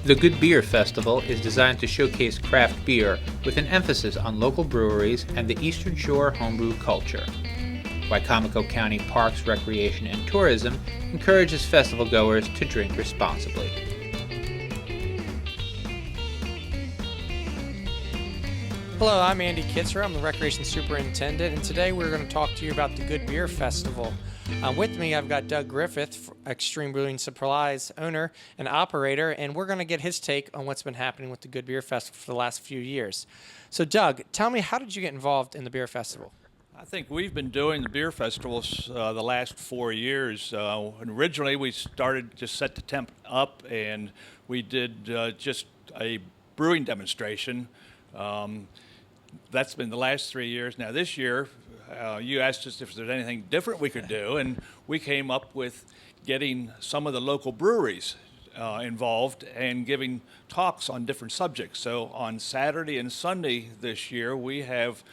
The Good Beer Festival is designed to showcase craft beer with an emphasis on local breweries and the Eastern Shore homebrew culture. Wicomico County Parks, Recreation, and Tourism encourages festival goers to drink responsibly. Hello, I'm Andy Kitzrow. I'm the Recreation Superintendent, and today we're going to talk to you about the Good Beer Festival. With me, I've got Doug Griffith, Extreme Brewing Supplies owner and operator, and we're going to get his take on what's been happening with the Good Beer Festival for the last few years. So, Doug, tell me, how did you get involved in the beer festival? I think we've been doing the beer festivals the last 4 years. And originally, we started just set the temp up, and we did just a brewing demonstration. That's been the last 3 years. Now, this year, you asked us if there's anything different we could do, and we came up with getting some of the local breweries involved and giving talks on different subjects. So on Saturday and Sunday this year, we have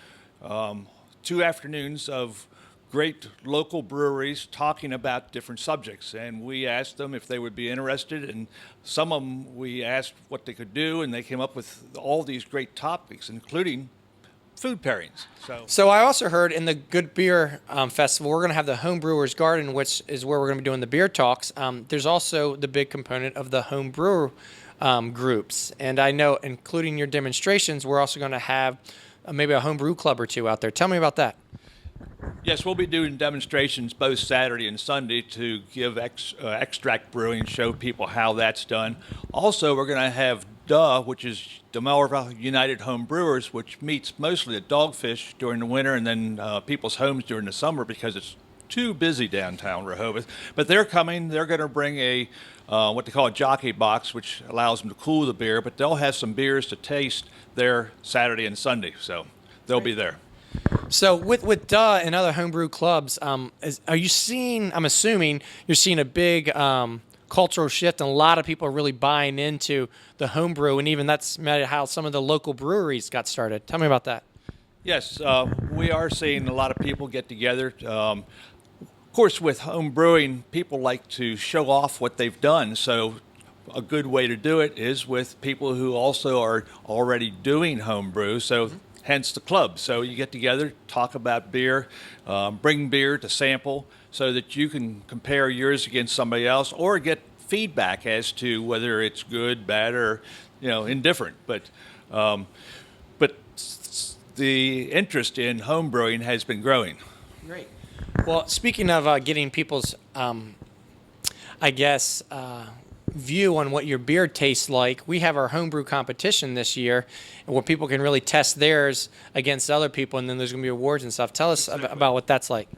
2 afternoons of great local breweries talking about different subjects, and we asked them if they would be interested, and some of them we asked what they could do, and they came up with all these great topics, including food pairings. So I also heard in the Good Beer Festival, we're going to have the Homebrewers Garden, which is where we're going to be doing the beer talks. There's also the big component of the homebrew groups, and I know, including your demonstrations, we're also going to have maybe a homebrew club or two out there. Tell me about that. Yes, we'll be doing demonstrations both Saturday and Sunday to give extract brewing, show people how that's done. Also, we're going to have DUH, which is Delmarva United Home Brewers, which meets mostly at Dogfish during the winter and then people's homes during the summer because it's too busy downtown Rehoboth. But they're coming. They're going to bring a what they call a jockey box, which allows them to cool the beer, but they'll have some beers to taste there Saturday and Sunday, so they'll be there. So with DUH and other homebrew clubs, are you seeing, I'm assuming, you're seeing a big cultural shift and a lot of people are really buying into the homebrew, and even that's how some of the local breweries got started. Tell me about that. Yes, we are seeing a lot of people get together. Of course, with home brewing, people like to show off what they've done, so a good way to do it is with people who also are already doing homebrew, so hence the club. So you get together, talk about beer, bring beer to sample so that you can compare yours against somebody else or get feedback as to whether it's good, bad, or indifferent. But the interest in home brewing has been growing. Great. Well, speaking of getting people's, view on what your beer tastes like, we have our homebrew competition this year where people can really test theirs against other people, and then there's going to be awards and stuff. Tell us about what that's like.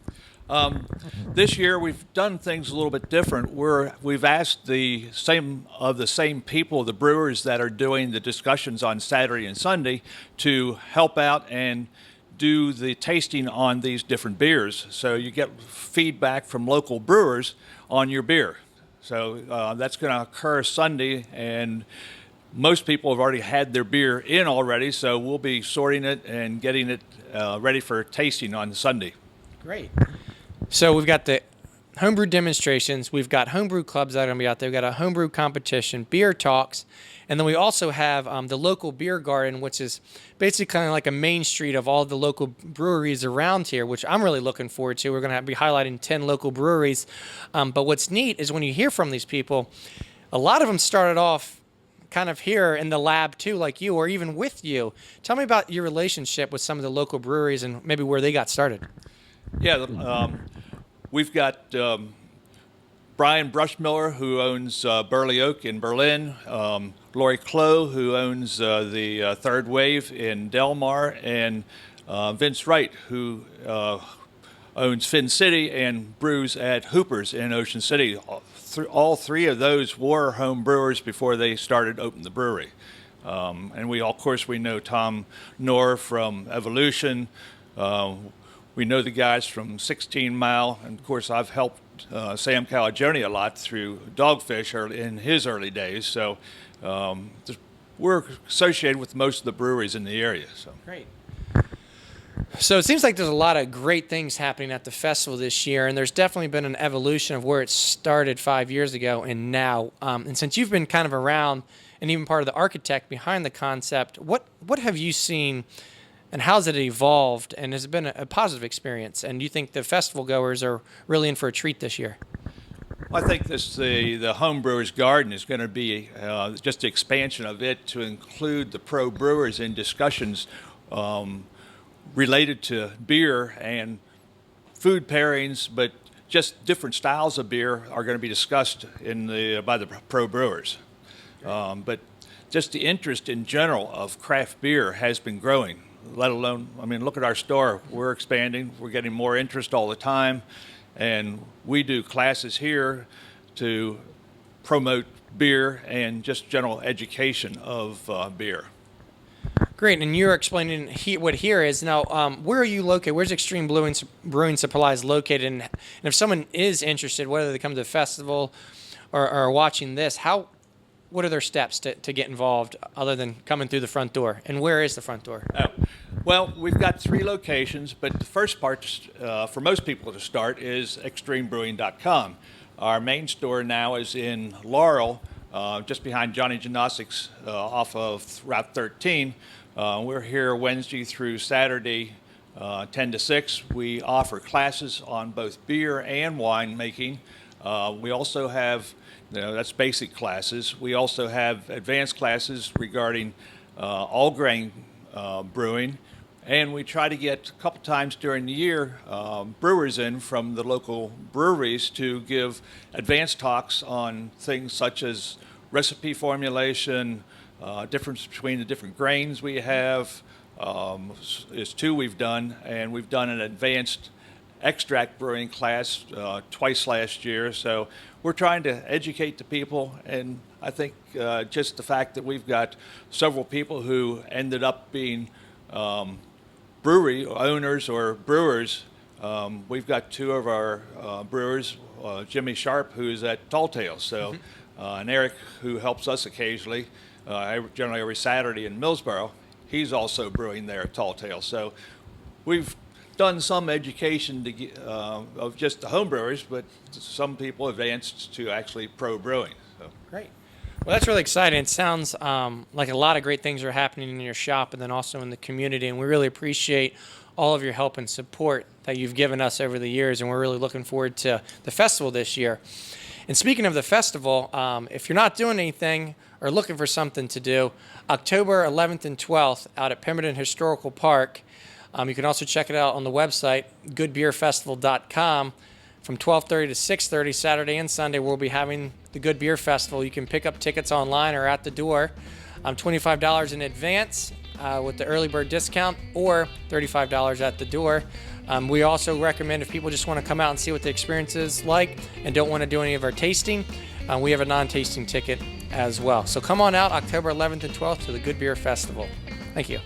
This year we've done things a little bit different. We've asked the same people, the brewers that are doing the discussions on Saturday and Sunday, to help out and do the tasting on these different beers. So you get feedback from local brewers on your beer. So that's going to occur Sunday, and most people have already had their beer in already, so we'll be sorting it and getting it ready for tasting on Sunday. Great. So we've got the homebrew demonstrations, we've got homebrew clubs that are going to be out there, we've got a homebrew competition, beer talks, and then we also have the local beer garden, which is basically kind of like a main street of all the local breweries around here, which I'm really looking forward to. We're going to be highlighting 10 local breweries. But what's neat is when you hear from these people, a lot of them started off kind of here in the lab too, like you, or even with you. Tell me about your relationship with some of the local breweries and maybe where they got started. Yeah, we've got Brian Brushmiller, who owns Burley Oak in Berlin, Lori Clough, who owns the Third Wave in Delmar, and Vince Wright, who owns Finn City and brews at Hooper's in Ocean City. All 3 of those were home brewers before they started opening the brewery. And we know Tom Knorr from Evolution. We know the guys from 16 Mile, and of course I've helped Sam Calagione a lot through Dogfish in his early days. So we're associated with most of the breweries in the area. So. Great. So it seems like there's a lot of great things happening at the festival this year, and there's definitely been an evolution of where it started 5 years ago and now. And since you've been kind of around and even part of the architect behind the concept, what have you seen and how's it evolved, and has it been a positive experience? And do you think the festival goers are really in for a treat this year? Well, I think the Homebrewers Garden is going to be just the expansion of it to include the pro brewers in discussions related to beer and food pairings, but just different styles of beer are going to be discussed by the pro brewers. But just the interest in general of craft beer has been growing, let alone, I mean, look at our store. We're expanding. We're getting more interest all the time. And we do classes here to promote beer and just general education of beer. Great, and you're explaining what here is. Now, where are you located? Where's Extreme Brewing Supplies located? And if someone is interested, whether they come to the festival or are watching this, what are their steps to get involved other than coming through the front door? And where is the front door? Oh, well, we've got 3 locations, but the first part for most people to start is extremebrewing.com. Our main store now is in Laurel, just behind Johnny Gymnastics off of Route 13. We're here Wednesday through Saturday, 10 to 6. We offer classes on both beer and wine making. We also have, that's basic classes. We also have advanced classes regarding all grain brewing. And we try to get a couple times during the year brewers in from the local breweries to give advanced talks on things such as recipe formulation, difference between the different grains we have. Is 2 we've done, and we've done an advanced extract brewing class twice last year. So we're trying to educate the people, and I think just the fact that we've got several people who ended up being brewery owners or brewers. We've got 2 of our brewers, Jimmy Sharp, who's at Tall Tales, so and Eric, who helps us occasionally, generally every Saturday in Millsboro. He's also brewing there at Tall Tales. So we've done some education of just the home brewers, but some people advanced to actually pro brewing. So. Great. Well, that's really exciting. It sounds like a lot of great things are happening in your shop and then also in the community, and we really appreciate all of your help and support that you've given us over the years, and we're really looking forward to the festival this year. And speaking of the festival, if you're not doing anything or looking for something to do, October 11th and 12th out at Pemberton Historical Park. You can also check it out on the website, goodbeerfestival.com. From 12:30 to 6:30 Saturday and Sunday, we'll be having the Good Beer Festival. You can pick up tickets online or at the door. $25 in advance with the early bird discount, or $35 at the door. We also recommend if people just want to come out and see what the experience is like and don't want to do any of our tasting, we have a non-tasting ticket as well. So come on out October 11th and 12th to the Good Beer Festival. Thank you.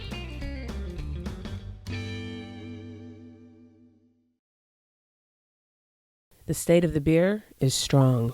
The state of the beer is strong.